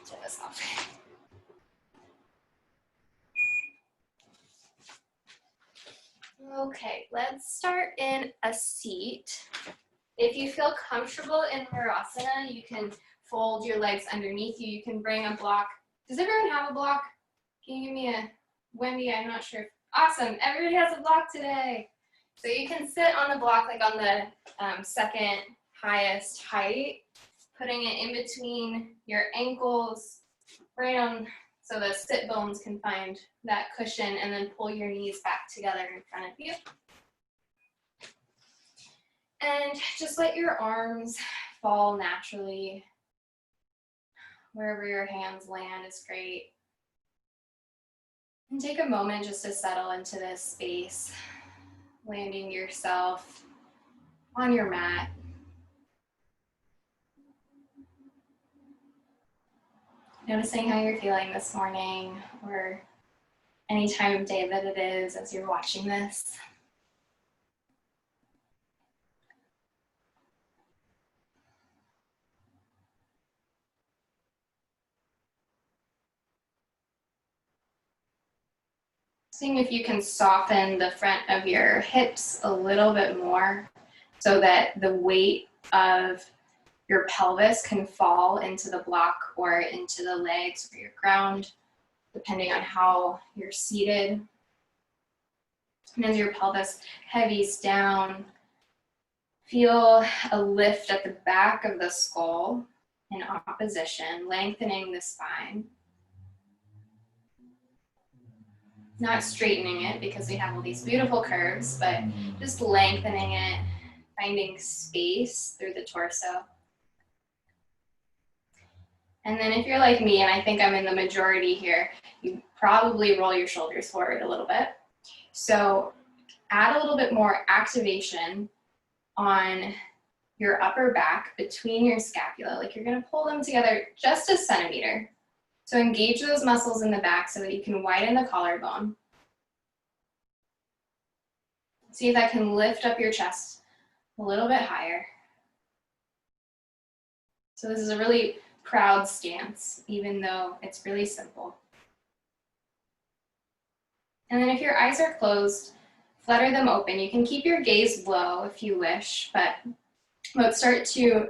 turn this off. Okay, let's start in a seat. If you feel comfortable in Virasana, you can fold your legs underneath you. You can bring a block. Does everyone have a block? Can you give me a Wendy? I'm not sure. Awesome, everybody has a block today. So you can sit on the block like on the second highest height, putting it in between your ankles, right on, so the sit bones can find that cushion, and then pull your knees back together in front of you. And just let your arms fall naturally. Wherever your hands land is great. And take a moment just to settle into this space, landing yourself on your mat. Noticing how you're feeling this morning, or any time of day that it is as you're watching this. Seeing if you can soften the front of your hips a little bit more so that the weight of your pelvis can fall into the block or into the legs or your ground, depending on how you're seated. And as your pelvis heavies down, feel a lift at the back of the skull in opposition, lengthening the spine. Not straightening it because we have all these beautiful curves, but just lengthening it, finding space through the torso. And then if you're like me, and I think I'm in the majority here, you probably roll your shoulders forward a little bit. So add a little bit more activation on your upper back between your scapula, like you're gonna pull them together just a centimeter. So engage those muscles in the back so that you can widen the collarbone. See if that can lift up your chest a little bit higher. So this is a really proud stance, even though it's really simple. And then if your eyes are closed, flutter them open. You can keep your gaze low if you wish, but let's start to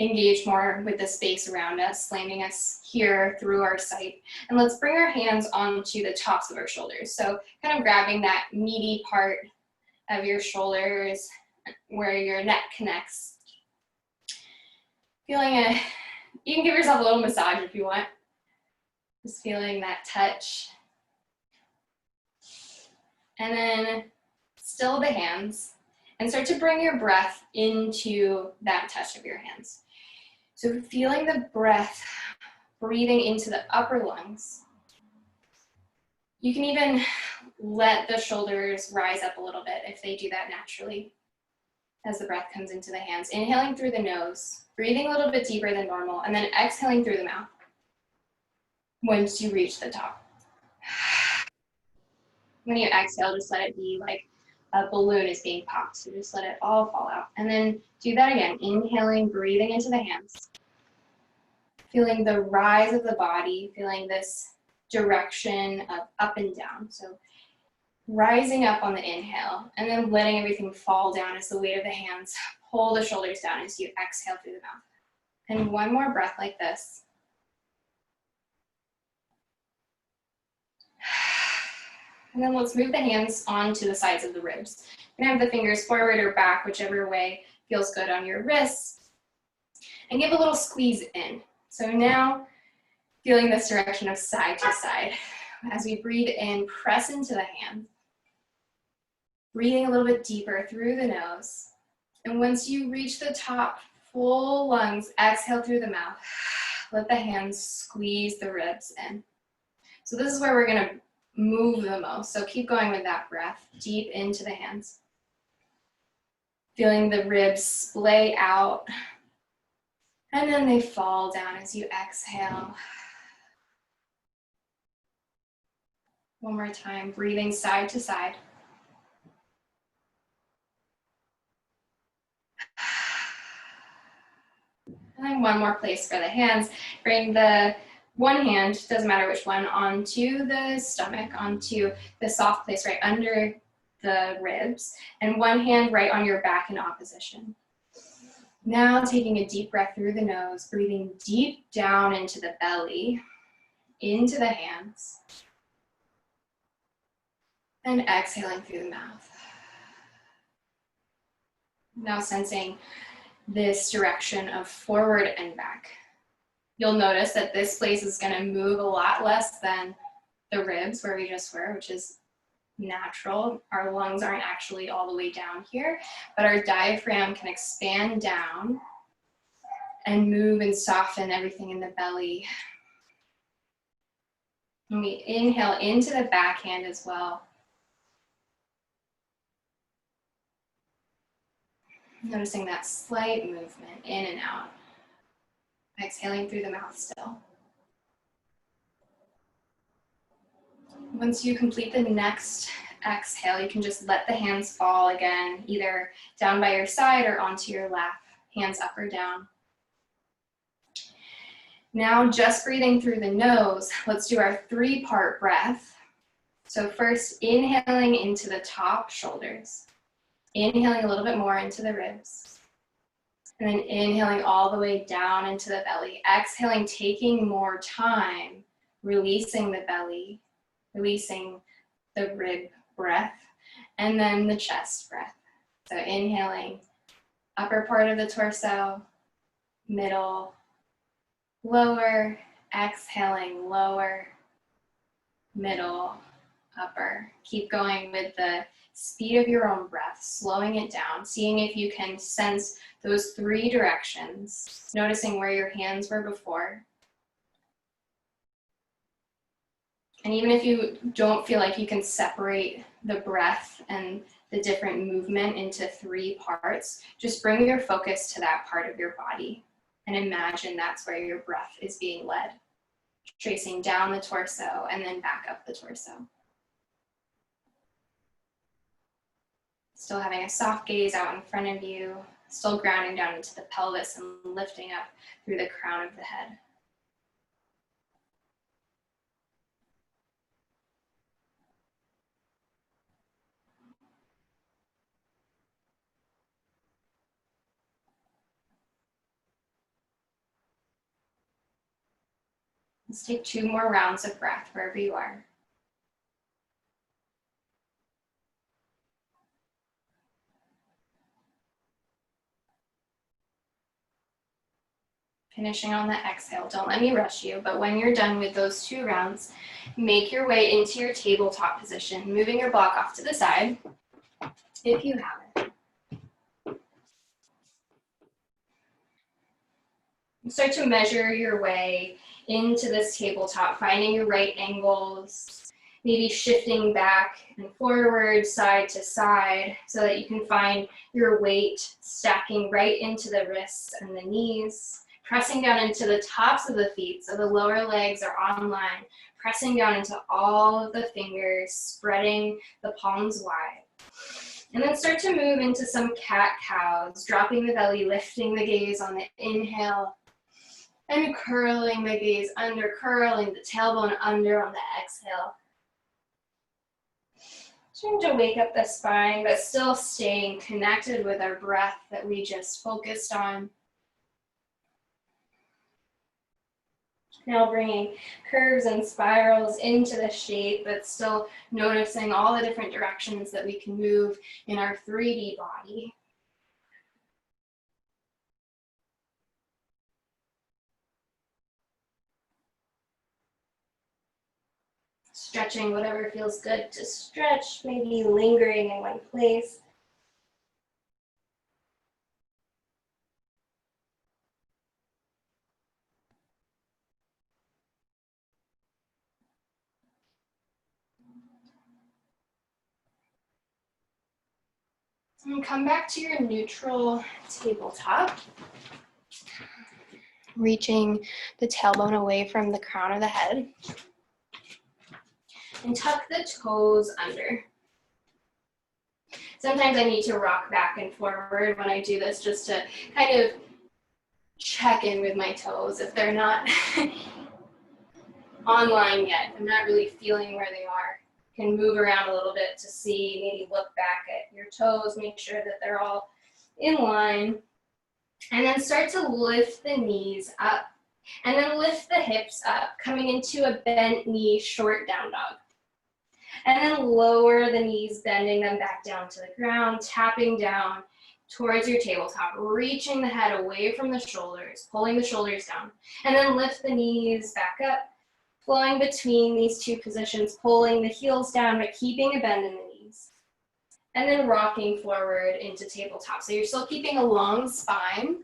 engage more with the space around us, landing us here through our sight. And let's bring our hands onto the tops of our shoulders. So kind of grabbing that meaty part of your shoulders where your neck connects. Feeling you can give yourself a little massage if you want. Just feeling that touch. And then still the hands and start to bring your breath into that touch of your hands. So feeling the breath, breathing into the upper lungs. You can even let the shoulders rise up a little bit if they do that naturally as the breath comes into the hands. Inhaling through the nose, breathing a little bit deeper than normal, and then exhaling through the mouth once you reach the top. When you exhale, just let it be like a balloon is being popped. So just let it all fall out. And then do that again. Inhaling, breathing into the hands. Feeling the rise of the body, feeling this direction of up and down. So rising up on the inhale, and then letting everything fall down as the weight of the hands pull the shoulders down as you exhale through the mouth. And one more breath like this. And then let's move the hands onto the sides of the ribs. You can have the fingers forward or back, whichever way feels good on your wrists. And give a little squeeze in. So now, feeling this direction of side to side. As we breathe in, press into the hands. Breathing a little bit deeper through the nose. And once you reach the top, full lungs, exhale through the mouth. Let the hands squeeze the ribs in. So this is where we're gonna move the most. So keep going with that breath, deep into the hands. Feeling the ribs splay out. And then they fall down as you exhale. One more time, breathing side to side. And then one more place for the hands. Bring the One hand, doesn't matter which one, onto the stomach, onto the soft place right under the ribs, and one hand right on your back in opposition. Now taking a deep breath through the nose, breathing deep down into the belly, into the hands, and exhaling through the mouth. Now sensing this direction of forward and back. You'll notice that this place is going to move a lot less than the ribs where we just were, which is natural. Our lungs aren't actually all the way down here, but our diaphragm can expand down and move and soften everything in the belly. And we inhale into the backhand as well. Noticing that slight movement in and out. Exhaling through the mouth still. Once you complete the next exhale, you can just let the hands fall again, either down by your side or onto your lap, hands up or down. Now just breathing through the nose, let's do our 3-part breath. So first, inhaling into the top shoulders, inhaling a little bit more into the ribs, and then inhaling all the way down into the belly. Exhaling, taking more time, releasing the belly, releasing the rib breath, and then the chest breath. So inhaling, upper part of the torso, middle, lower, exhaling, lower, middle, upper. Keep going with the speed of your own breath, slowing it down, seeing if you can sense those 3 directions, noticing where your hands were before. And even if you don't feel like you can separate the breath and the different movement into 3 parts, just bring your focus to that part of your body and imagine that's where your breath is being led, tracing down the torso and then back up the torso. Still having a soft gaze out in front of you, still grounding down into the pelvis and lifting up through the crown of the head. Let's take 2 more rounds of breath wherever you are. Finishing on the exhale. Don't let me rush you, but when you're done with those 2 rounds, make your way into your tabletop position, moving your block off to the side, if you have it. Start to measure your way into this tabletop, finding your right angles, maybe shifting back and forward, side to side, so that you can find your weight stacking right into the wrists and the knees, pressing down into the tops of the feet so the lower legs are on line, pressing down into all of the fingers, spreading the palms wide. And then start to move into some cat-cows, dropping the belly, lifting the gaze on the inhale, and curling the gaze under, curling the tailbone under on the exhale. Trying to wake up the spine, but still staying connected with our breath that we just focused on. Now bringing curves and spirals into the shape, but still noticing all the different directions that we can move in our 3D body. Stretching whatever feels good to stretch, maybe lingering in one place. And come back to your neutral tabletop. Reaching the tailbone away from the crown of the head. And tuck the toes under. Sometimes I need to rock back and forward when I do this just to kind of check in with my toes if they're not online yet. I'm not really feeling where they are. Can move around a little bit to see, maybe look back at your toes, make sure that they're all in line. And then start to lift the knees up. And then lift the hips up, coming into a bent knee, short down dog. And then lower the knees, bending them back down to the ground, tapping down towards your tabletop, reaching the head away from the shoulders, pulling the shoulders down. And then lift the knees back up, flowing between these two positions, pulling the heels down, but keeping a bend in the knees. And then rocking forward into tabletop. So you're still keeping a long spine.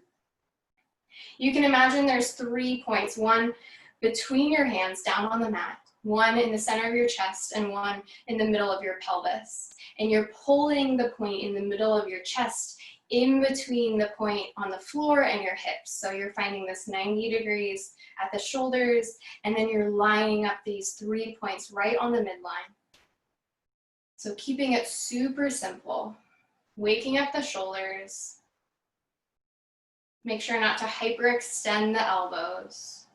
You can imagine there's 3 points, one between your hands down on the mat, one in the center of your chest, and one in the middle of your pelvis. And you're pulling the point in the middle of your chest in between the point on the floor and your hips. So you're finding this 90 degrees at the shoulders, and then you're lining up these 3 points right on the midline. So keeping it super simple, waking up the shoulders. Make sure not to hyperextend the elbows.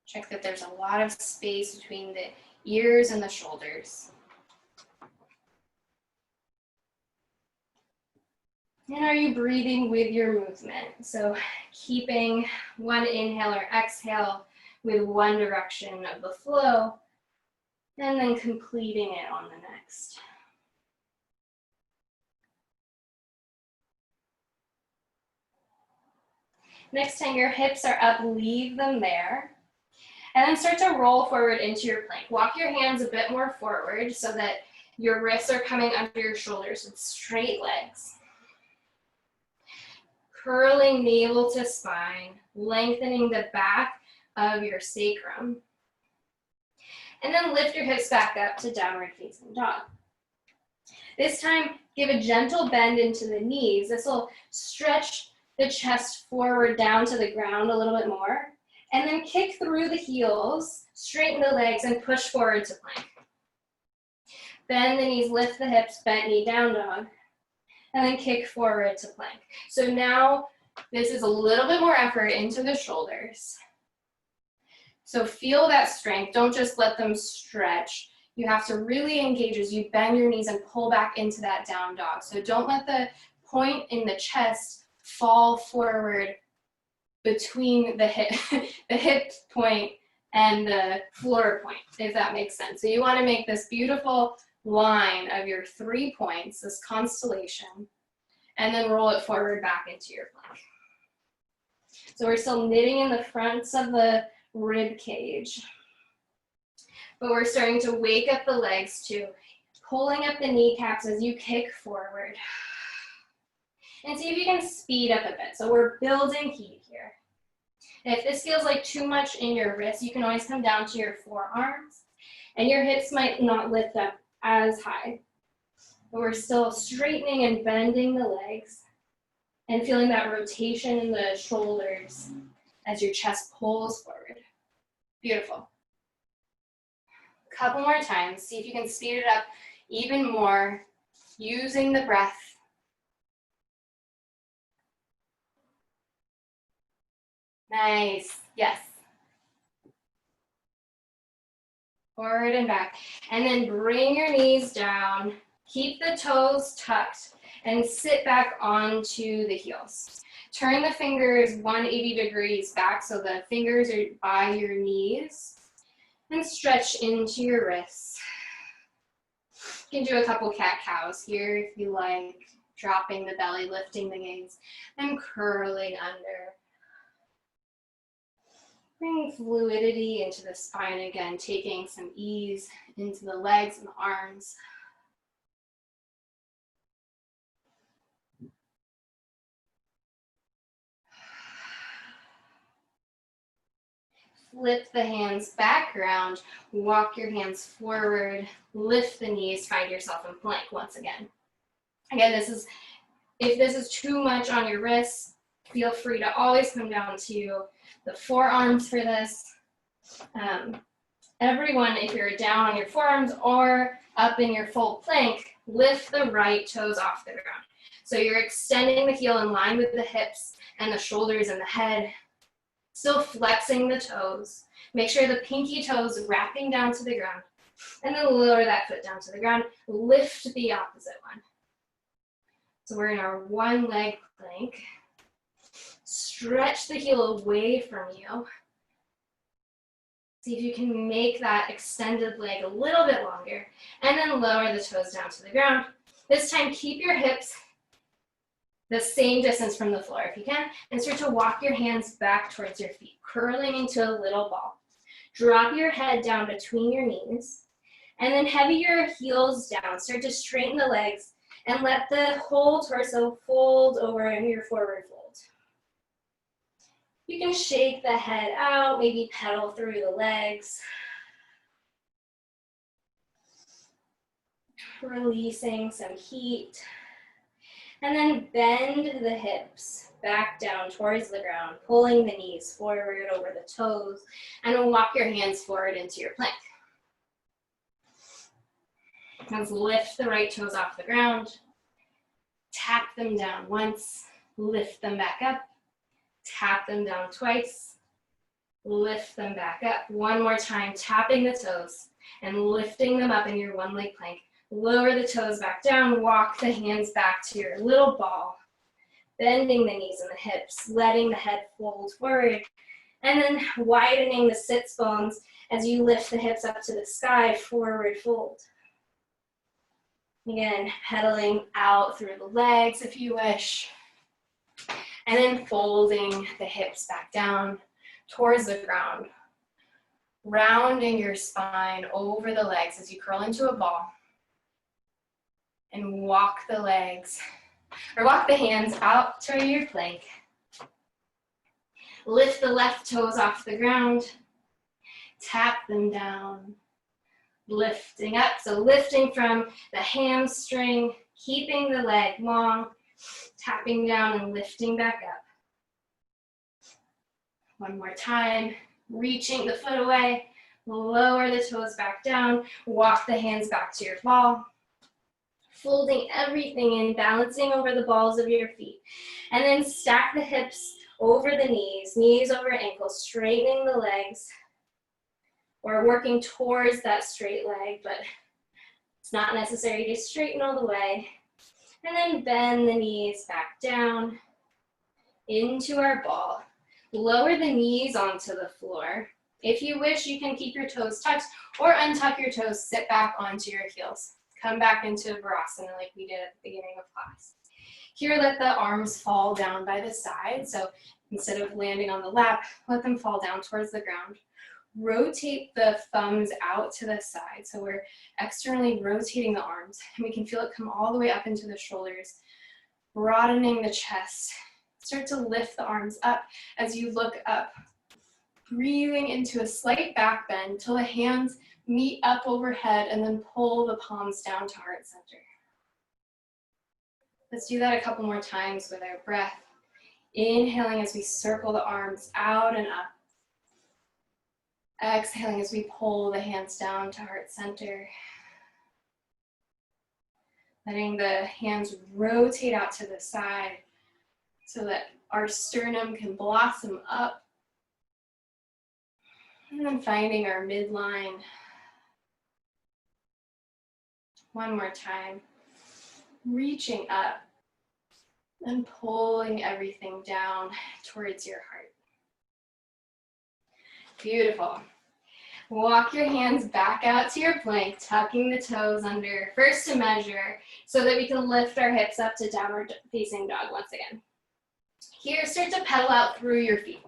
Check that there's a lot of space between the ears and the shoulders. And are you breathing with your movement? So keeping one inhale or exhale with one direction of the flow, and then completing it on the next. Next time your hips are up, leave them there. And then start to roll forward into your plank. Walk your hands a bit more forward so that your wrists are coming under your shoulders with straight legs. Curling navel to spine, lengthening the back of your sacrum. And then lift your hips back up to downward facing dog. This time, give a gentle bend into the knees. This will stretch the chest forward down to the ground a little bit more. And then kick through the heels, straighten the legs, and push forward to plank. Bend the knees, lift the hips, bent knee down dog. And then kick forward to plank. So now this is a little bit more effort into the shoulders. So feel that strength. Don't just let them stretch. You have to really engage as you bend your knees and pull back into that down dog. So don't let the point in the chest fall forward between the hip point and the floor point, if that makes sense. So you want to make this beautiful line of your 3 points, this constellation, and then roll it forward back into your plank. So we're still knitting in the fronts of the rib cage, but we're starting to wake up the legs too, pulling up the kneecaps as you kick forward. And see if you can speed up a bit. So we're building heat here. And if this feels like too much in your wrists, you can always come down to your forearms, and your hips might not lift up as high. But we're still straightening and bending the legs and feeling that rotation in the shoulders as your chest pulls forward. Beautiful. A couple more times. See if you can speed it up even more using the breath. Nice. Yes. Forward and back. And then bring your knees down. Keep the toes tucked and sit back onto the heels. Turn the fingers 180 degrees back so the fingers are by your knees, and stretch into your wrists. You can do a couple cat-cows here if you like, dropping the belly, lifting the gaze, and curling under. Bring fluidity into the spine again, taking some ease into the legs and the arms. Flip the hands back around, walk your hands forward, lift the knees, find yourself in plank once again. Again, if this is too much on your wrists, feel free to always come down to the forearms for this. Everyone, if you're down on your forearms or up in your full plank, lift the right toes off the ground. So you're extending the heel in line with the hips and the shoulders and the head. Still flexing the toes. Make sure the pinky toes wrapping down to the ground. And then lower that foot down to the ground. Lift the opposite one. So we're in our one leg plank. Stretch the heel away from you. See if you can make that extended leg a little bit longer. And then lower the toes down to the ground. This time, keep your hips the same distance from the floor if you can, and start to walk your hands back towards your feet, curling into a little ball. Drop your head down between your knees, and then heavy your heels down. Start to straighten the legs, and let the whole torso fold over in your forward fold. You can shake the head out, maybe pedal through the legs. Releasing some heat. And then bend the hips back down towards the ground, pulling the knees forward over the toes, and walk your hands forward into your plank. Let's lift the right toes off the ground. Tap them down once, lift them back up. Tap them down twice, lift them back up. One more time, tapping the toes and lifting them up in your one leg plank. Lower the toes back down, walk the hands back to your little ball, bending the knees and the hips, letting the head fold forward, and then widening the sits bones as you lift the hips up to the sky, forward fold. Again, pedaling out through the legs if you wish, and then folding the hips back down towards the ground, rounding your spine over the legs as you curl into a ball. And walk the legs, or walk the hands out to your plank. Lift the left toes off the ground. Tap them down. Lifting up, so lifting from the hamstring, keeping the leg long, tapping down and lifting back up. One more time, reaching the foot away, lower the toes back down, walk the hands back to your ball. Folding everything in, balancing over the balls of your feet. And then stack the hips over the knees, knees over ankles, straightening the legs. We're working towards that straight leg, but it's not necessary to straighten all the way. And then bend the knees back down into our ball. Lower the knees onto the floor. If you wish, you can keep your toes tucked or untuck your toes, sit back onto your heels. Come back into Virasana like we did at the beginning of class. Here, let the arms fall down by the side. So instead of landing on the lap, let them fall down towards the ground. Rotate the thumbs out to the side. So we're externally rotating the arms, and we can feel it come all the way up into the shoulders, broadening the chest. Start to lift the arms up as you look up, breathing into a slight back bend till the hands meet up overhead, and then pull the palms down to heart center. Let's do that a couple more times with our breath. Inhaling as we circle the arms out and up. Exhaling as we pull the hands down to heart center. Letting the hands rotate out to the side so that our sternum can blossom up. And then finding our midline. One more time. Reaching up and pulling everything down towards your heart. Beautiful. Walk your hands back out to your plank, tucking the toes under, first to measure, so that we can lift our hips up to downward facing dog once again. Here, start to pedal out through your feet.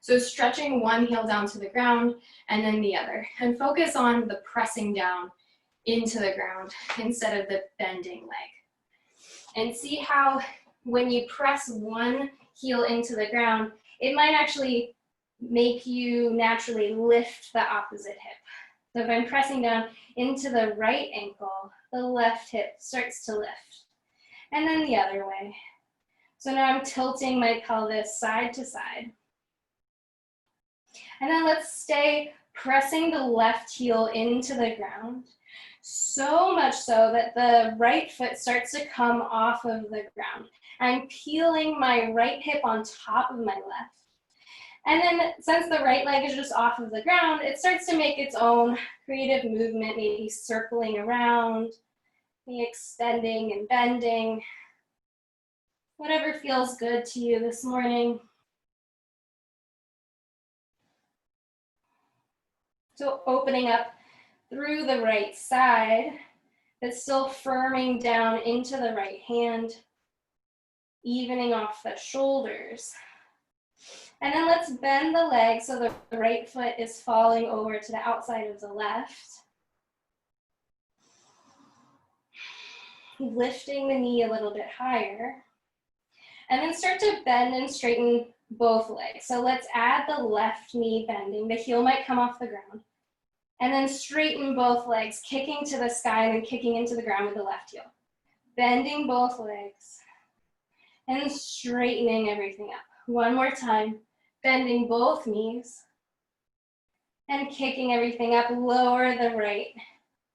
So stretching one heel down to the ground and then the other, and focus on the pressing down into the ground instead of the bending leg. And see how when you press one heel into the ground, it might actually make you naturally lift the opposite hip. So if I'm pressing down into the right ankle, the left hip starts to lift. And then the other way. So now I'm tilting my pelvis side to side. And then let's stay pressing the left heel into the ground, so much so that the right foot starts to come off of the ground. I'm peeling my right hip on top of my left. And then since the right leg is just off of the ground, it starts to make its own creative movement, maybe circling around, maybe extending and bending, whatever feels good to you this morning. So opening up through the right side, but still firming down into the right hand, evening off the shoulders. And then let's bend the leg so the right foot is falling over to the outside of the left. Lifting the knee a little bit higher. And then start to bend and straighten both legs. So let's add the left knee bending. The heel might come off the ground. And then straighten both legs, kicking to the sky and then kicking into the ground with the left heel. Bending both legs and straightening everything up. One more time, bending both knees and kicking everything up. Lower the right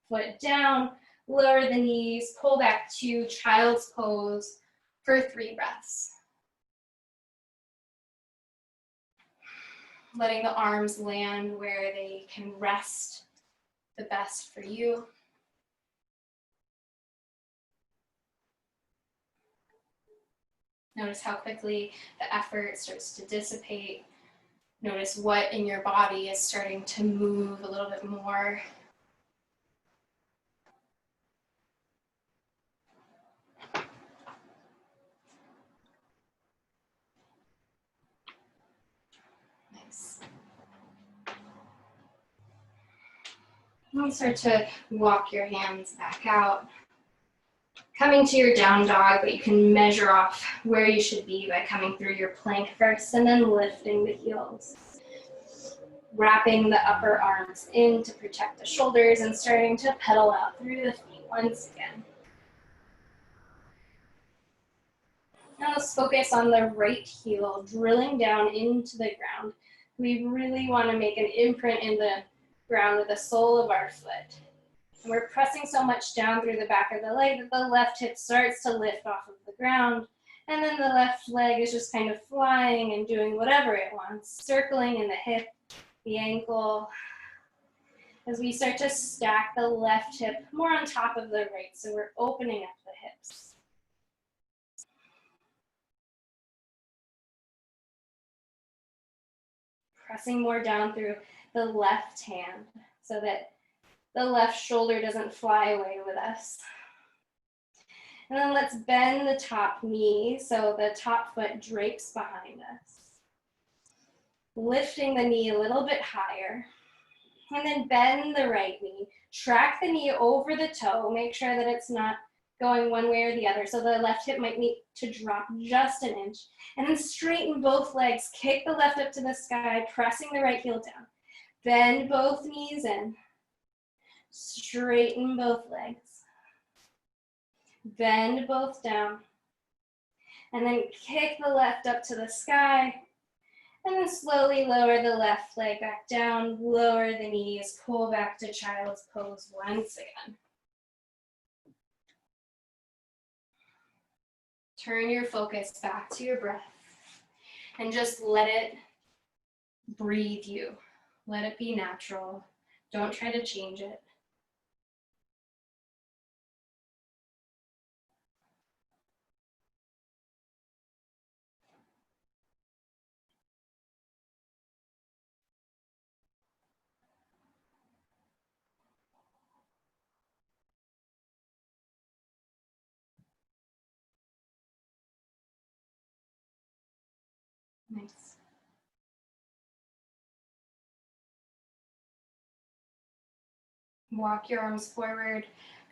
foot down, lower the knees, pull back to child's pose for 3 breaths. Letting the arms land where they can rest the best for you. Notice how quickly the effort starts to dissipate. Notice what in your body is starting to move a little bit more. Nice. And start to walk your hands back out. Coming to your down dog, but you can measure off where you should be by coming through your plank first and then lifting the heels. Wrapping the upper arms in to protect the shoulders and starting to pedal out through the feet once again. Now let's focus on the right heel, drilling down into the ground. We really want to make an imprint in the ground with the sole of our foot. And we're pressing so much down through the back of the leg that the left hip starts to lift off of the ground. And then the left leg is just kind of flying and doing whatever it wants, circling in the hip, the ankle, as we start to stack the left hip more on top of the right. So we're opening up the hips. Pressing more down through the left hand so that the left shoulder doesn't fly away with us. And then let's bend the top knee so the top foot drapes behind us. Lifting the knee a little bit higher. And then bend the right knee. Track the knee over the toe. Make sure that it's not going one way or the other. So the left hip might need to drop just an inch. And then straighten both legs. Kick the left up to the sky, pressing the right heel down. Bend both knees in. Straighten both legs. Bend both down. And then kick the left up to the sky. And then slowly lower the left leg back down. Lower the knees. Pull back to child's pose once again. Turn your focus back to your breath. And just let it breathe you. Let it be natural. Don't try to change it. Nice. Walk your arms forward.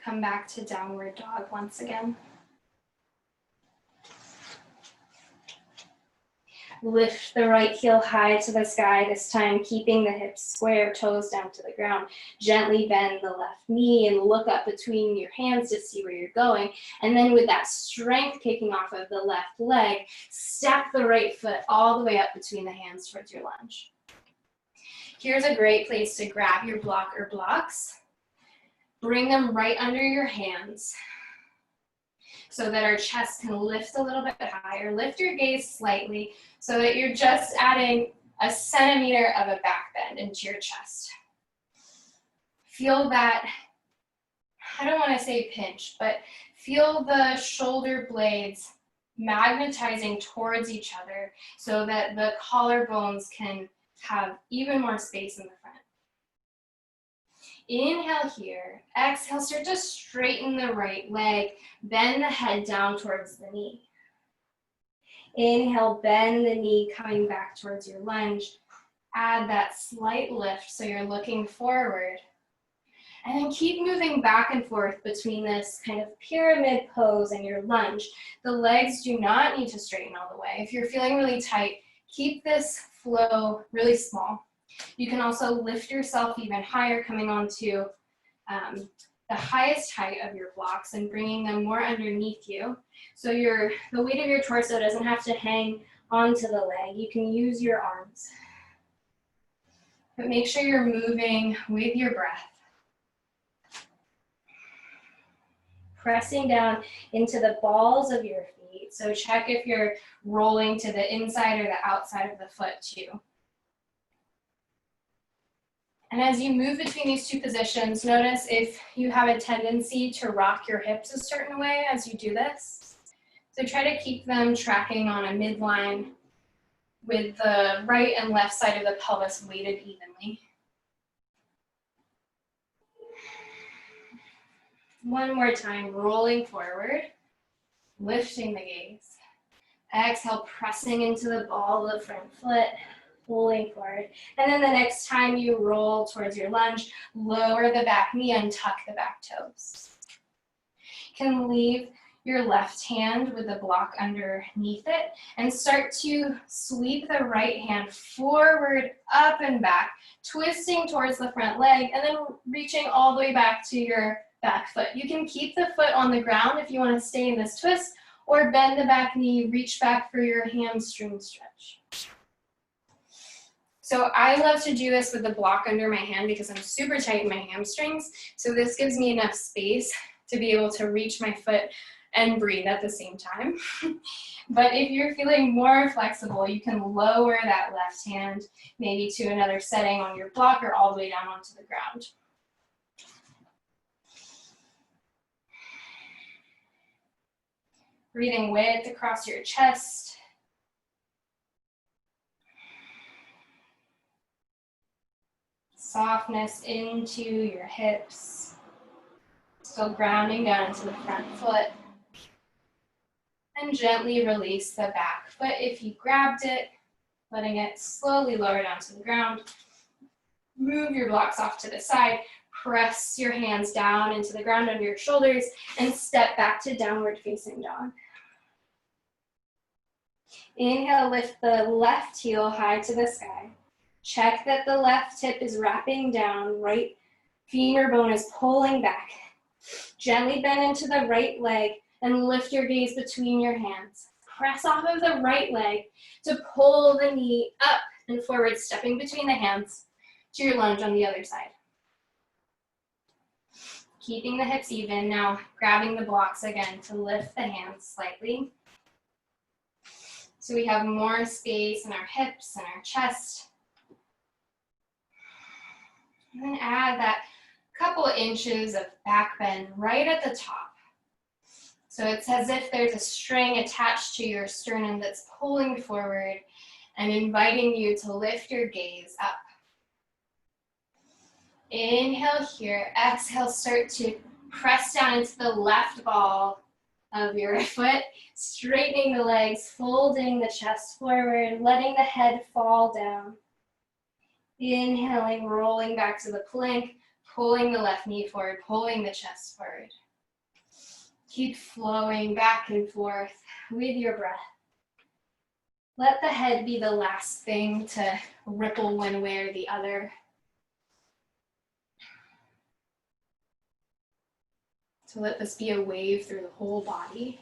Come back to downward dog once again. Lift the right heel high to the sky, this time keeping the hips square, toes down to the ground. Gently bend the left knee and look up between your hands to see where you're going. And then with that strength kicking off of the left leg, step the right foot all the way up between the hands towards your lunge. Here's a great place to grab your block or blocks. Bring them right under your hands so that our chest can lift a little bit higher. Lift your gaze slightly so that you're just adding a centimeter of a back bend into your chest. Feel that, I don't want to say pinch, but feel the shoulder blades magnetizing towards each other so that the collarbones can have even more space in the front. Inhale here. Exhale, start to straighten the right leg. Bend the head down towards the knee. Inhale, bend the knee, coming back towards your lunge. Add that slight lift so you're looking forward. And then keep moving back and forth between this kind of pyramid pose and your lunge. The legs do not need to straighten all the way. If you're feeling really tight, keep this flow really small. You can also lift yourself even higher, coming onto the highest height of your blocks and bringing them more underneath you. So the weight of your torso doesn't have to hang onto the leg. You can use your arms. But make sure you're moving with your breath. Pressing down into the balls of your feet. So check if you're rolling to the inside or the outside of the foot too. And as you move between these two positions, notice if you have a tendency to rock your hips a certain way as you do this. So try to keep them tracking on a midline with the right and left side of the pelvis weighted evenly. One more time, rolling forward, lifting the gaze. Exhale, pressing into the ball of the front foot, pulling forward. And then the next time you roll towards your lunge, lower the back knee and tuck the back toes. You can leave your left hand with the block underneath it and start to sweep the right hand forward, up and back, twisting towards the front leg and then reaching all the way back to your back foot. You can keep the foot on the ground if you want to stay in this twist, or bend the back knee, reach back for your hamstring stretch. So I love to do this with the block under my hand because I'm super tight in my hamstrings. So this gives me enough space to be able to reach my foot and breathe at the same time. But if you're feeling more flexible, you can lower that left hand maybe to another setting on your block or all the way down onto the ground. Breathing width across your chest. Softness into your hips. Still grounding down into the front foot. And gently release the back foot if you grabbed it, letting it slowly lower down to the ground. Move your blocks off to the side. Press your hands down into the ground under your shoulders and step back to downward facing dog. Inhale, lift the left heel high to the sky. Check that the left hip is wrapping down, right femur bone is pulling back. Gently bend into the right leg and lift your gaze between your hands. Press off of the right leg to pull the knee up and forward, stepping between the hands to your lunge on the other side. Keeping the hips even, now grabbing the blocks again to lift the hands slightly. So we have more space in our hips and our chest. And then add that couple inches of back bend right at the top. So it's as if there's a string attached to your sternum that's pulling forward and inviting you to lift your gaze up. Inhale here, exhale, start to press down into the left ball of your foot, straightening the legs, folding the chest forward, letting the head fall down. Inhaling, rolling back to the plank, pulling the left knee forward, pulling the chest forward. Keep flowing back and forth with your breath. Let the head be the last thing to ripple one way or the other. So let this be a wave through the whole body.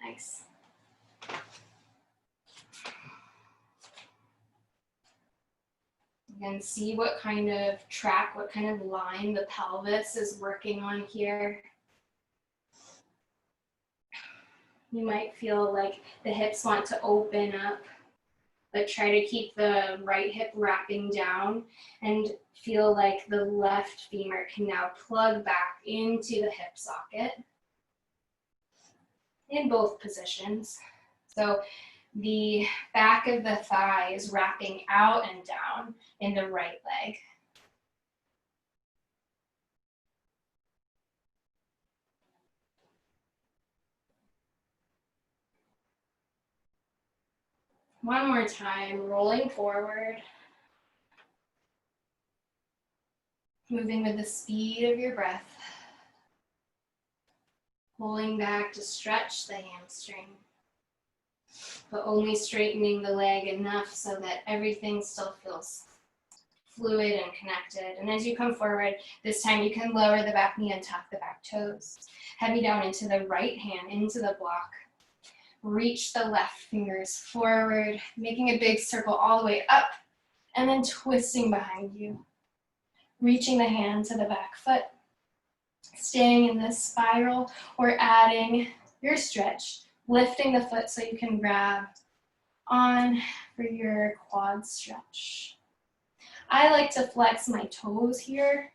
Nice. Again, see what kind of track, what kind of line the pelvis is working on here. You might feel like the hips want to open up, but try to keep the right hip wrapping down and feel like the left femur can now plug back into the hip socket in both positions. So the back of the thigh is wrapping out and down in the right leg. One more time, rolling forward. Moving with the speed of your breath. Pulling back to stretch the hamstring, but only straightening the leg enough so that everything still feels fluid and connected. And as you come forward, this time you can lower the back knee and tuck the back toes. Heavy down into the right hand, into the block. Reach the left fingers forward, making a big circle all the way up, and then twisting behind you. Reaching the hand to the back foot. Staying in this spiral or adding your stretch, lifting the foot so you can grab on for your quad stretch. I like to flex my toes here.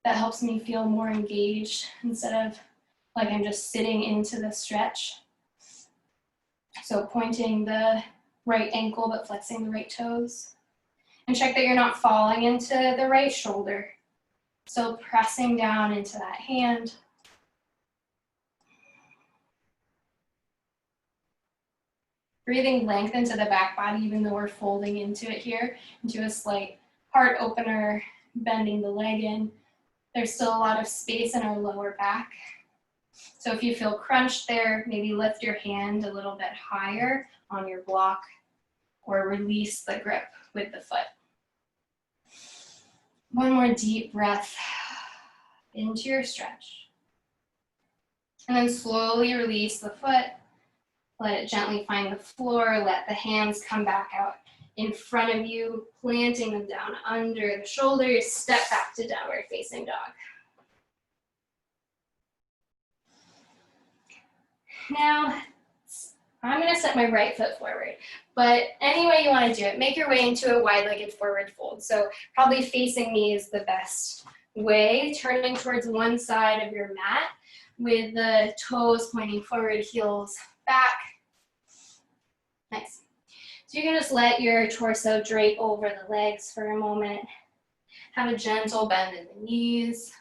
That helps me feel more engaged instead of like I'm just sitting into the stretch. So pointing the right ankle but flexing the right toes. And check that you're not falling into the right shoulder. So pressing down into that hand. Breathing length into the back body, even though we're folding into it here, into a slight heart opener, bending the leg in. There's still a lot of space in our lower back. So if you feel crunched there, maybe lift your hand a little bit higher on your block or release the grip with the foot. One more deep breath into your stretch. And then slowly release the foot. Let it gently find the floor. Let the hands come back out in front of you, planting them down under the shoulders. Step back to downward facing dog. Now, I'm going to set my right foot forward, but any way you want to do it, make your way into a wide-legged forward fold. So probably facing me is the best way, turning towards one side of your mat with the toes pointing forward, heels back. Nice. So you can just let your torso drape over the legs for a moment. Have a gentle bend in the knees.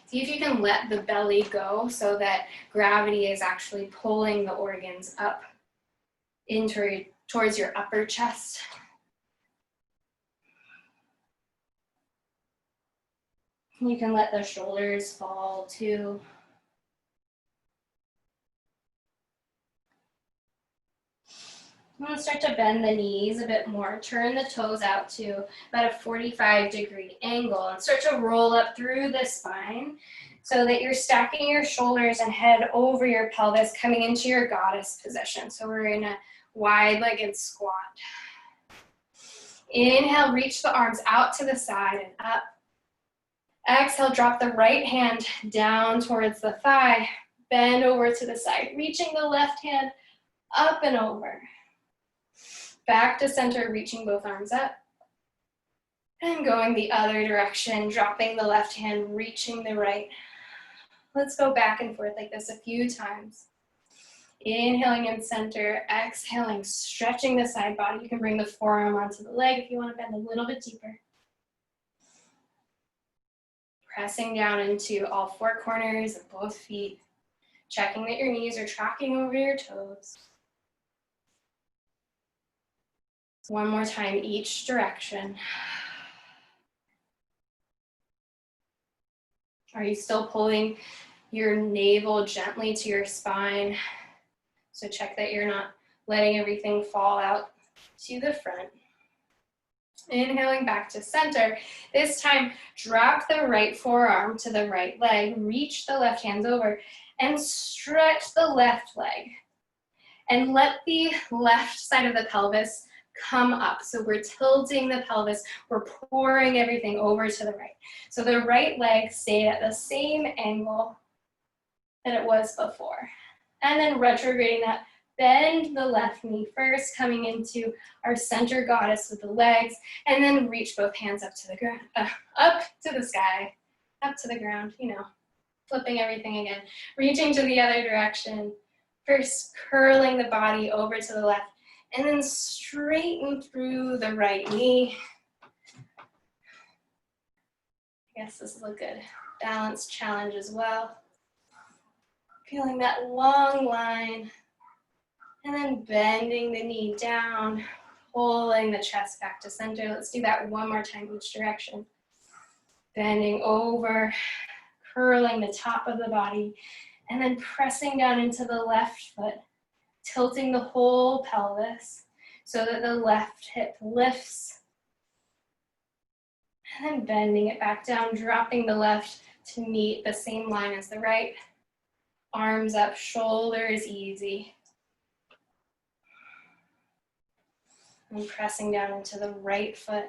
See if you can let the belly go so that gravity is actually pulling the organs up into towards your upper chest. You can let the shoulders fall too. I'm going to start to bend the knees a bit more. Turn the toes out to about a 45-degree angle and start to roll up through the spine so that you're stacking your shoulders and head over your pelvis, coming into your goddess position. So we're in a wide-legged squat. Inhale, reach the arms out to the side and up. Exhale, drop the right hand down towards the thigh. Bend over to the side, reaching the left hand up and over. Back to center, reaching both arms up. And going the other direction, dropping the left hand, reaching the right. Let's go back and forth like this a few times. Inhaling in center, exhaling, stretching the side body. You can bring the forearm onto the leg if you want to bend a little bit deeper. Pressing down into all four corners of both feet. Checking that your knees are tracking over your toes. One more time, each direction. Are you still pulling your navel gently to your spine? So check that you're not letting everything fall out to the front. Inhaling back to center. This time, drop the right forearm to the right leg, reach the left hands over, and stretch the left leg. And let the left side of the pelvis come up. So we're tilting the pelvis, we're pouring everything over to the right. So the right leg stayed at the same angle that it was before. And then retrograding that, bend the left knee first, coming into our center goddess with the legs, and then reach both hands up to the ground, up to the sky, up to the ground, you know, flipping everything again, reaching to the other direction, first curling the body over to the left, and then straighten through the right knee. I guess this is a good balance challenge as well. Feeling that long line, and then bending the knee down, pulling the chest back to center. Let's do that one more time each direction. Bending over, curling the top of the body, and then pressing down into the left foot, tilting the whole pelvis so that the left hip lifts, and then bending it back down, dropping the left to meet the same line as the right. Arms up, shoulders easy. And pressing down into the right foot.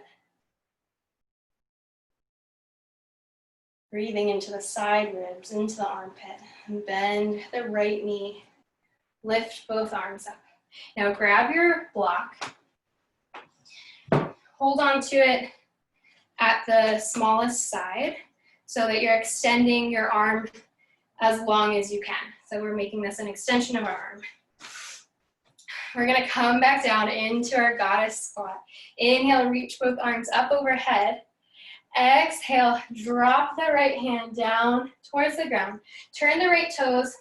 Breathing into the side ribs, into the armpit. And bend the right knee. Lift both arms up. Now grab your block. Hold on to it at the smallest side so that you're extending your arm as long as you can. So we're making this an extension of our arm. We're gonna come back down into our goddess squat. Inhale, reach both arms up overhead. Exhale, drop the right hand down towards the ground. Turn the right toes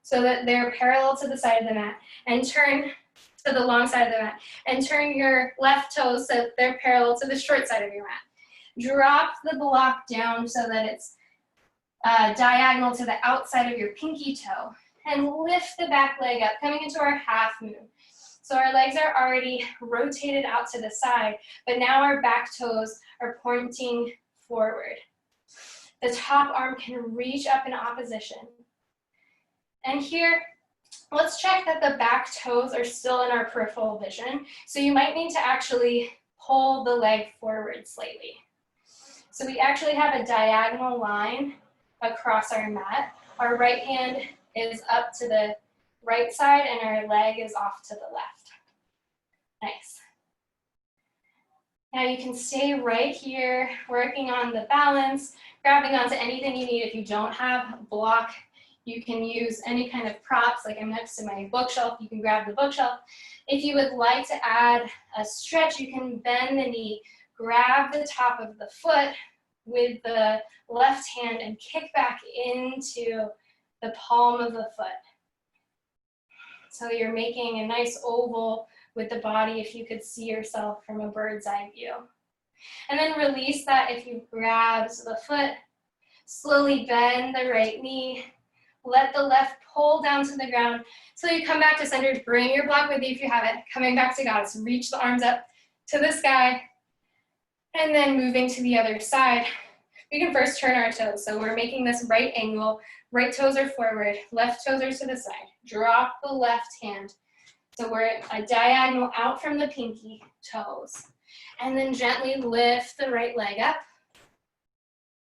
so that they're parallel to the side of the mat, and turn to the long side of the mat. And turn your left toes so that they're parallel to the short side of your mat. Drop the block down so that it's diagonal to the outside of your pinky toe, and lift the back leg up, coming into our half moon. So our legs are already rotated out to the side, but now our back toes are pointing forward. The top arm can reach up in opposition. And here, let's check that the back toes are still in our peripheral vision. So you might need to actually pull the leg forward slightly. So we actually have a diagonal line across our mat. Our right hand is up to the right side and our leg is off to the left. Nice. Now you can stay right here, working on the balance, grabbing onto anything you need. If you don't have a block, you can use any kind of props, like I'm next to my bookshelf, you can grab the bookshelf. If you would like to add a stretch, you can bend the knee, grab the top of the foot with the left hand and kick back into the palm of the foot. So you're making a nice oval with the body if you could see yourself from a bird's eye view. And then release that if you grab the foot. Slowly bend the right knee. Let the left pull down to the ground. So you come back to center. Bring your block with you if you have it. Coming back to goddess. Reach the arms up to the sky. And then moving to the other side. We can first turn our toes. So we're making this right angle. Right toes are forward. Left toes are to the side. Drop the left hand. So we're a diagonal out from the pinky toes. And then gently lift the right leg up.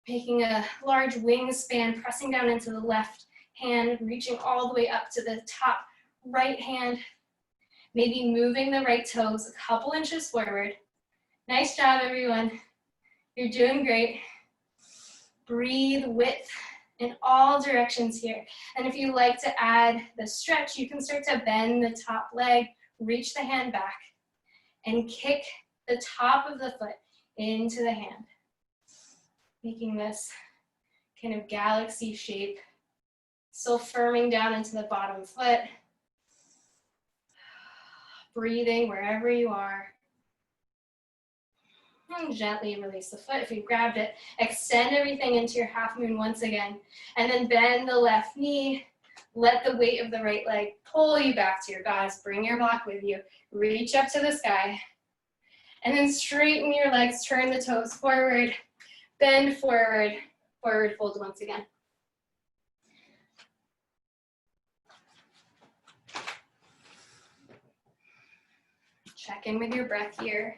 Making a large wingspan, pressing down into the left hand, reaching all the way up to the top right hand. Maybe moving the right toes a couple inches forward. Nice job, everyone. You're doing great. Breathe width in all directions here. And if you like to add the stretch, you can start to bend the top leg, reach the hand back, and kick the top of the foot into the hand. Making this kind of galaxy shape, still firming down into the bottom foot. Breathing wherever you are. And gently release the foot if you grabbed it. Extend everything into your half moon once again. And then bend the left knee. Let the weight of the right leg pull you back to your goddess. Bring your block with you. Reach up to the sky. And then straighten your legs. Turn the toes forward. Bend forward. Forward fold once again. Check in with your breath here.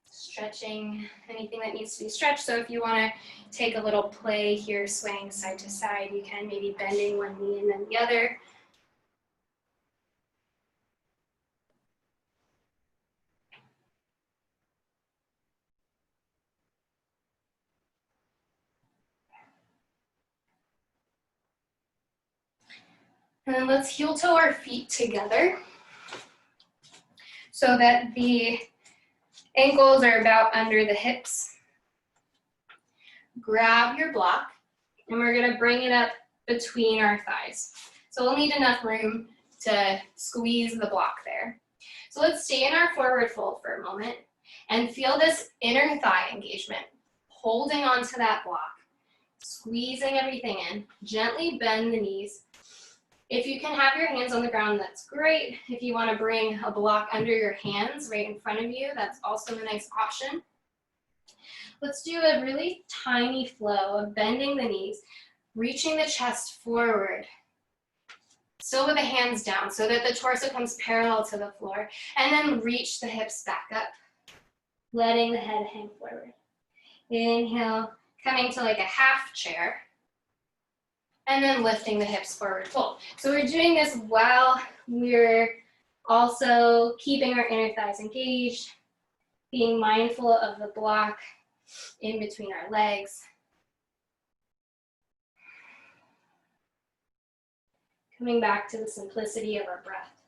Stretching anything that needs to be stretched. So if you want to take a little play here, swaying side to side, you can, maybe bending one knee and then the other. And then let's heel toe our feet together so that the ankles are about under the hips. Grab your block, and we're gonna bring it up between our thighs. So we'll need enough room to squeeze the block there. So let's stay in our forward fold for a moment and feel this inner thigh engagement, holding onto that block, squeezing everything in. Gently bend the knees. If you can have your hands on the ground, that's great. If you want to bring a block under your hands right in front of you, that's also a nice option. Let's do a really tiny flow of bending the knees, reaching the chest forward, still with the hands down so that the torso comes parallel to the floor, and then reach the hips back up, letting the head hang forward. Inhale, coming to like a half chair, and then lifting the hips forward fold. So we're doing this while we're also keeping our inner thighs engaged, being mindful of the block in between our legs. Coming back to the simplicity of our breath.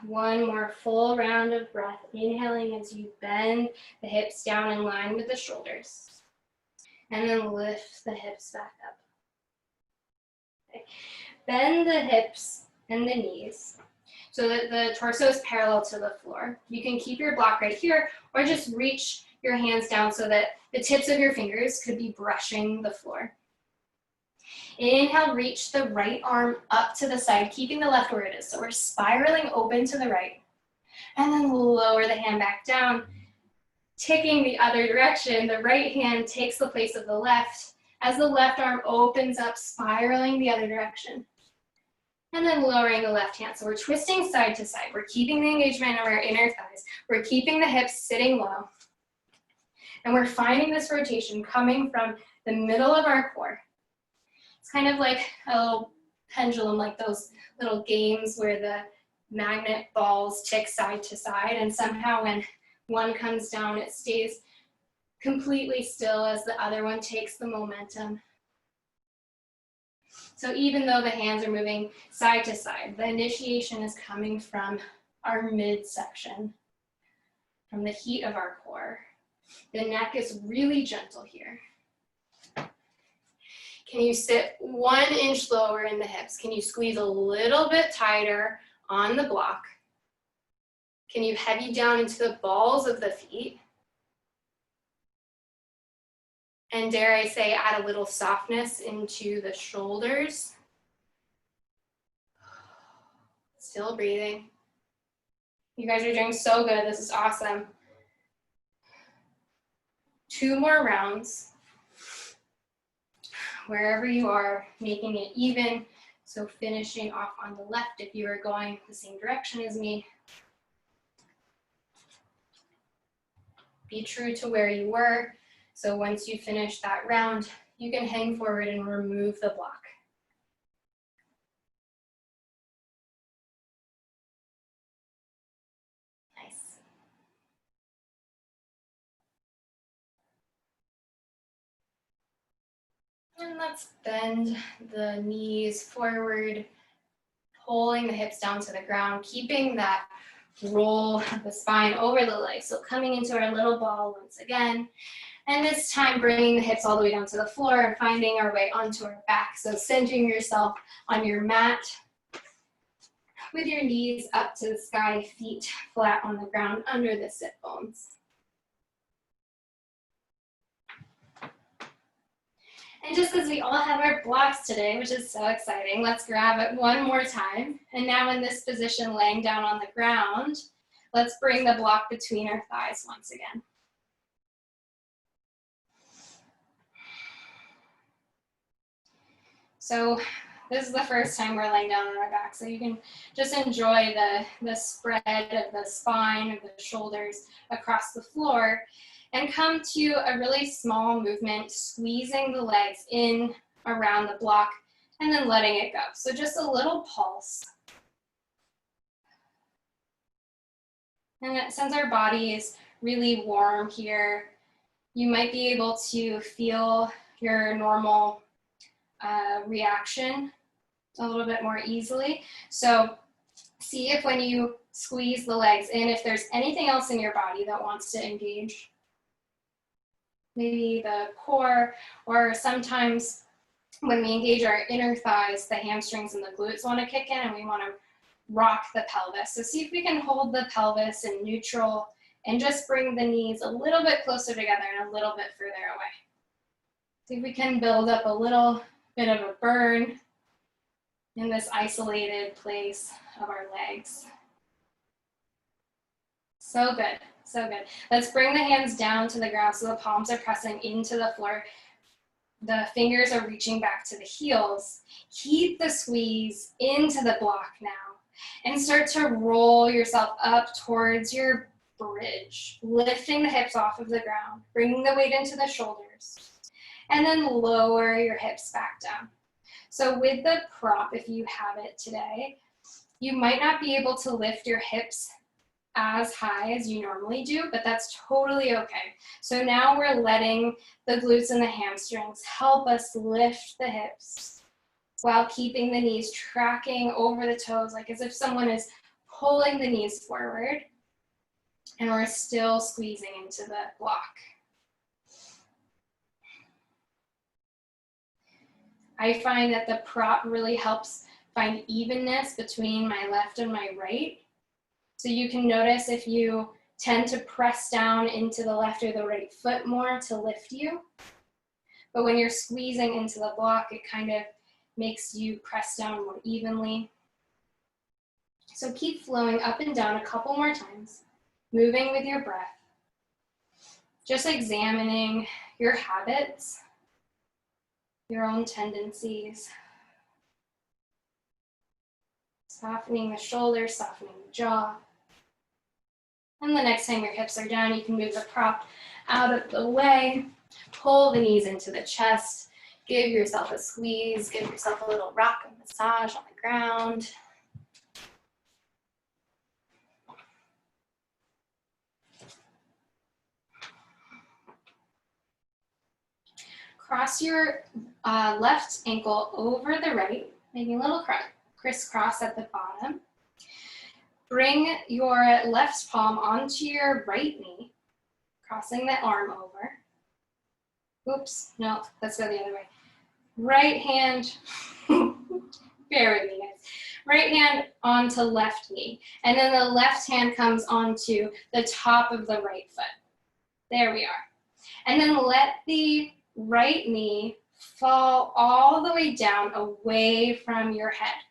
One more full round of breath, inhaling as you bend the hips down in line with the shoulders. And then lift the hips back up. Okay. Bend the hips and the knees so that the torso is parallel to the floor. You can keep your block right here or just reach your hands down so that the tips of your fingers could be brushing the floor. Inhale, reach the right arm up to the side, keeping the left where it is. So we're spiraling open to the right. And then lower the hand back down. Ticking the other direction, the right hand takes the place of the left as the left arm opens up, spiraling the other direction. And then lowering the left hand. So we're twisting side to side. We're keeping the engagement of our inner thighs. We're keeping the hips sitting low. And we're finding this rotation coming from the middle of our core. It's kind of like a little pendulum, like those little games where the magnet balls tick side to side, and somehow when one comes down, it stays completely still as the other one takes the momentum. So even though the hands are moving side to side, the initiation is coming from our midsection, from the heat of our core. The neck is really gentle here. Can you sit 1 inch lower in the hips? Can you squeeze a little bit tighter on the block? Can you heavy down into the balls of the feet? And dare I say, add a little softness into the shoulders. Still breathing. You guys are doing so good. This is awesome. 2 more rounds. Wherever you are, making it even. So finishing off on the left if you are going the same direction as me. Be true to where you were. So once you finish that round, you can hang forward and remove the block. Nice. And let's bend the knees forward, pulling the hips down to the ground, keeping that roll of the spine over the legs. So coming into our little ball once again. And this time bringing the hips all the way down to the floor and finding our way onto our back. So centering yourself on your mat with your knees up to the sky, feet flat on the ground under the sit bones. And just as we all have our blocks today, which is so exciting, let's grab it one more time. And now in this position, laying down on the ground, let's bring the block between our thighs once again. So This is the first time we're laying down on our back, so you can just enjoy the spread of the spine, of the shoulders across the floor, and come to a really small movement, squeezing the legs in around the block, and then letting it go. So just a little pulse. And since our body is really warm here, you might be able to feel your normal reaction a little bit more easily. So see if when you squeeze the legs in, if there's anything else in your body that wants to engage. Maybe the core, or sometimes when we engage our inner thighs, the hamstrings and the glutes want to kick in and we want to rock the pelvis. So see if we can hold the pelvis in neutral and just bring the knees a little bit closer together and a little bit further away. See if we can build up a little bit of a burn in this isolated place of our legs. So good, so good. Let's bring the hands down to the ground so the palms are pressing into the floor. The fingers are reaching back to the heels. Keep the squeeze into the block now and start to roll yourself up towards your bridge, lifting the hips off of the ground, bringing the weight into the shoulders, and then lower your hips back down. So with the prop, if you have it today, you might not be able to lift your hips as high as you normally do, but that's totally okay. So now we're letting the glutes and the hamstrings help us lift the hips while keeping the knees tracking over the toes, like as if someone is pulling the knees forward, and we're still squeezing into the block. I find that the prop really helps find evenness between my left and my right. So you can notice if you tend to press down into the left or the right foot more to lift you. But when you're squeezing into the block, it kind of makes you press down more evenly. So keep flowing up and down a couple more times, moving with your breath. Just examining your habits, your own tendencies. Softening the shoulders, softening the jaw. And the next time your hips are down, you can move the prop out of the way. Pull the knees into the chest. Give yourself a squeeze. Give yourself a little rock and massage on the ground. Cross your left ankle over the right, making a little crisscross at the bottom. Bring your left palm onto your right knee, crossing the arm over. Oops, no, let's go the other way. Right hand, bear with me guys. Right hand onto left knee, and then the left hand comes onto the top of the right foot. There we are. And then let the right knee fall all the way down away from your head.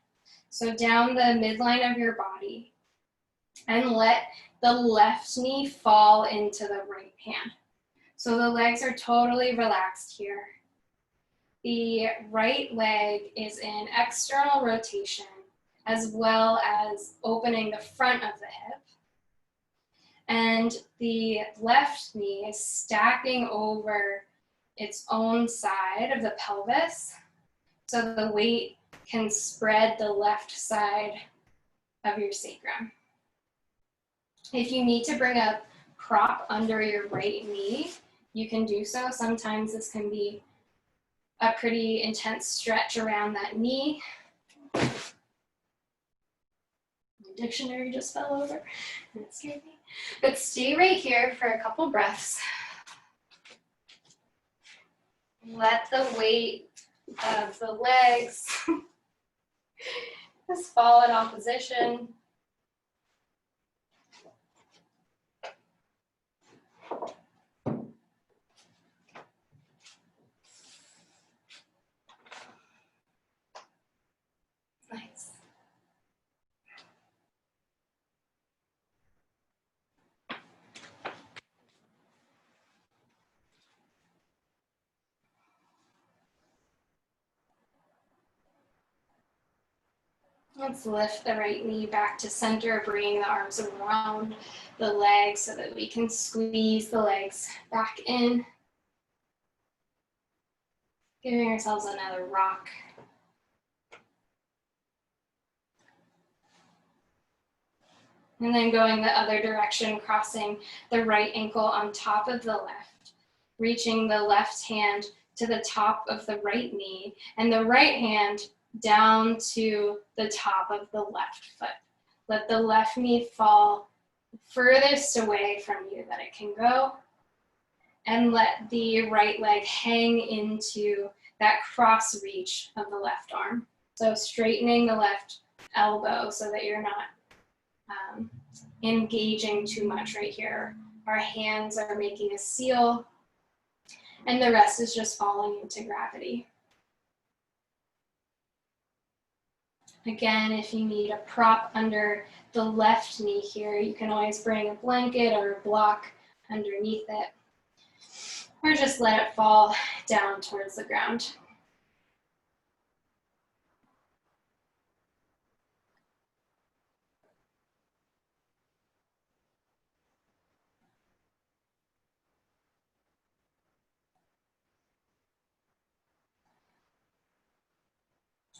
So down the midline of your body. And let the left knee fall into the right hand. So the legs are totally relaxed here. The right leg is in external rotation as well as opening the front of the hip. And the left knee is stacking over its own side of the pelvis so the weight can spread the left side of your sacrum. If you need to bring a prop under your right knee, you can do so. Sometimes this can be a pretty intense stretch around that knee. The dictionary just fell over and it scared me. But stay right here for a couple breaths. Let the weight of the legs just fall in opposition. Nice. Let's lift the right knee back to center, bringing the arms around the legs so that we can squeeze the legs back in. Giving ourselves another rock. And then going the other direction, crossing the right ankle on top of the left, reaching the left hand to the top of the right knee, and the right hand down to the top of the left foot. Let the left knee fall furthest away from you that it can go, and let the right leg hang into that cross reach of the left arm. So straightening the left elbow so that you're not engaging too much right here. Our hands are making a seal, and the rest is just falling into gravity. Again, if you need a prop under the left knee here, you can always bring a blanket or a block underneath it, or just let it fall down towards the ground.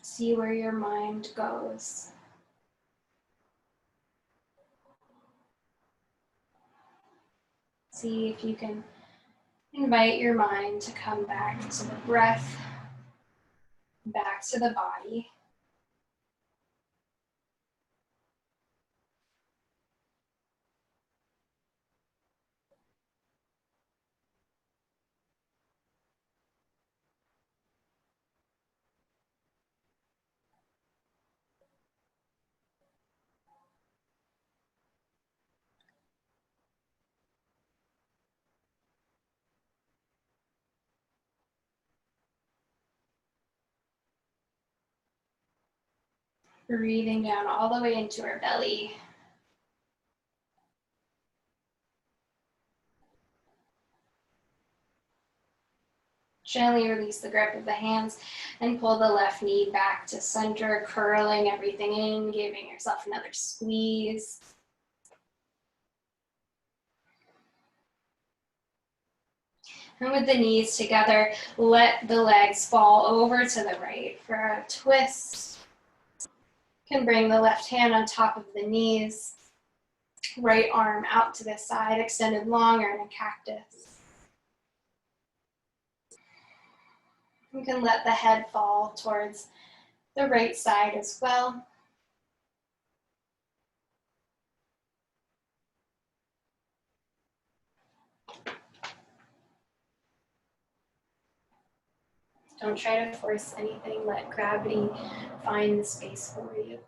See where your mind goes. See if you can invite your mind to come back to the breath, back to the body. Breathing down all the way into our belly. Gently release the grip of the hands and pull the left knee back to center, curling everything in, giving yourself another squeeze. And with the knees together, let the legs fall over to the right for a twist. You can bring the left hand on top of the knees, right arm out to the side, extended long or in a cactus. You can let the head fall towards the right side as well. Don't try to force anything, let gravity find the space for you.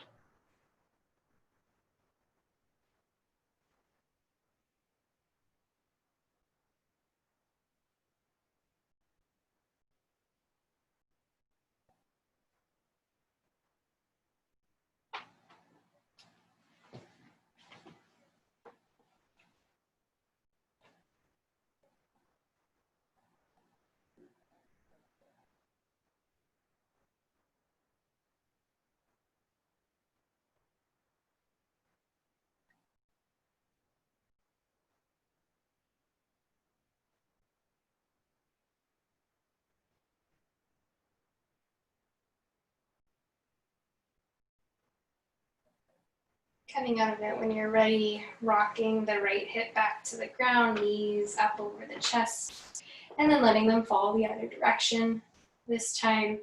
Coming out of it, when you're ready, rocking the right hip back to the ground, knees up over the chest, and then letting them fall the other direction. This time,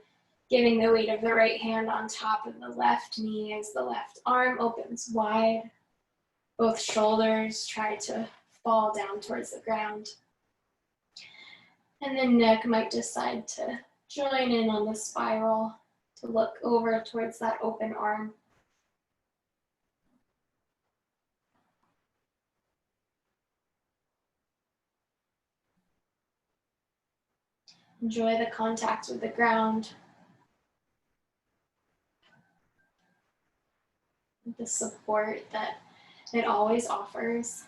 giving the weight of the right hand on top of the left knee as the left arm opens wide. Both shoulders try to fall down towards the ground. And the neck might decide to join in on the spiral to look over towards that open arm. Enjoy the contact with the ground, the support that it always offers.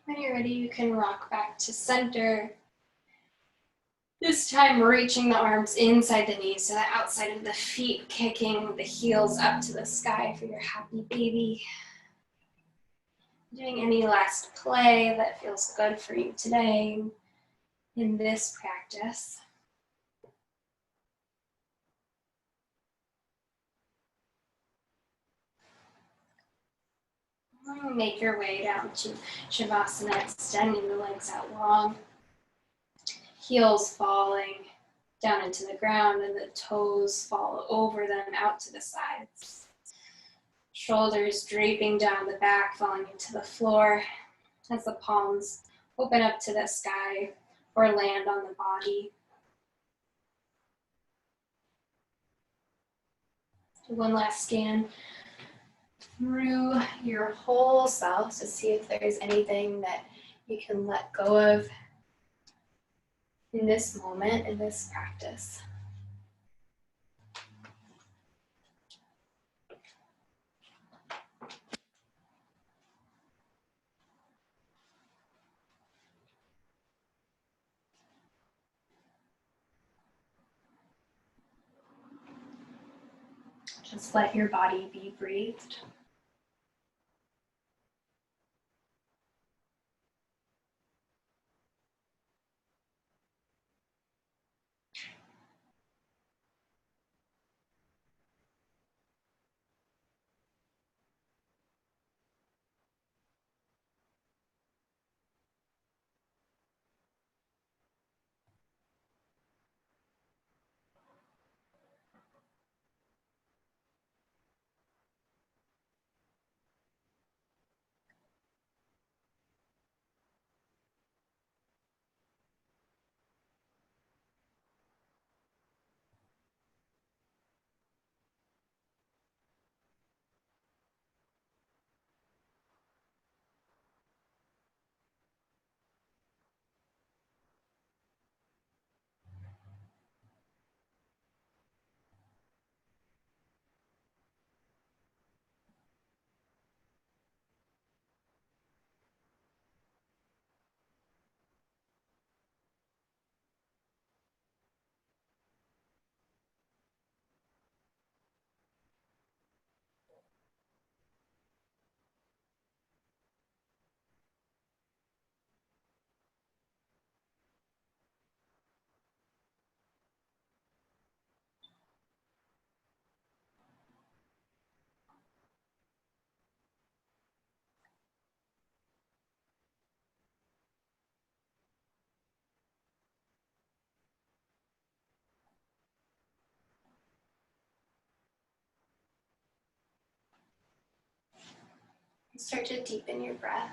When you're ready, you can rock back to center. This time, reaching the arms inside the knees to the outside of the feet, kicking the heels up to the sky for your happy baby. Doing any last play that feels good for you today in this practice. Make your way down to Shavasana, extending the legs out long. Heels falling down into the ground and the toes fall over them out to the sides. Shoulders draping down the back, falling into the floor as the palms open up to the sky or land on the body. Do one last scan through your whole self to see if there's anything that you can let go of in this moment, in this practice. Just let your body be breathed. Start to deepen your breath.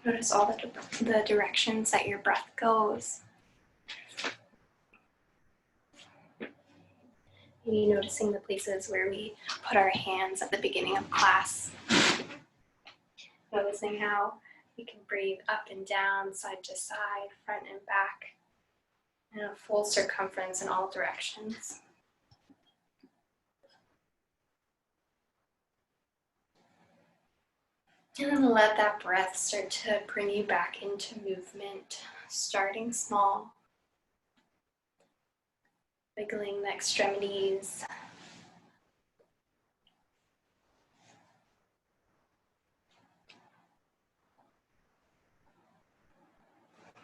Notice all the directions that your breath goes. Maybe noticing the places where we put our hands at the beginning of class. Noticing how we can breathe up and down, side to side, front and back, and a full circumference in all directions. And then let that breath start to bring you back into movement, starting small. Wiggling the extremities.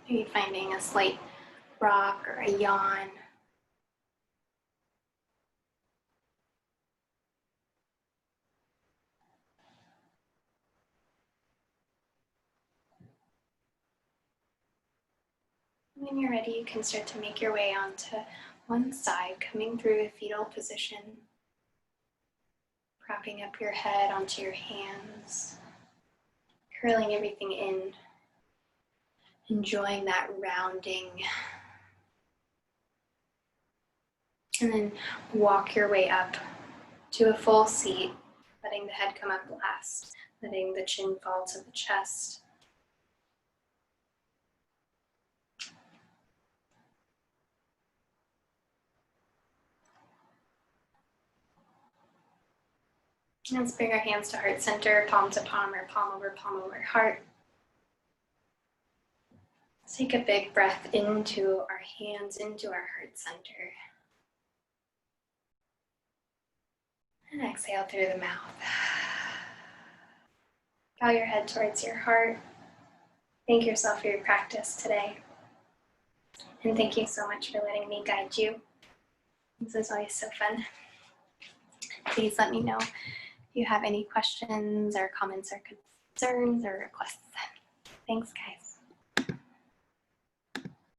Maybe finding a slight rock or a yawn. When you're ready, you can start to make your way onto one side, coming through a fetal position. Propping up your head onto your hands. Curling everything in. Enjoying that rounding. And then walk your way up to a full seat, letting the head come up last, letting the chin fall to the chest. Let's bring our hands to heart center, palm to palm or palm over heart. Let's take a big breath into our hands, into our heart center. And exhale through the mouth. Bow your head towards your heart. Thank yourself for your practice today. And thank you so much for letting me guide you. This is always so fun. Please let me know if you have any questions or comments or concerns or requests. Thanks, guys.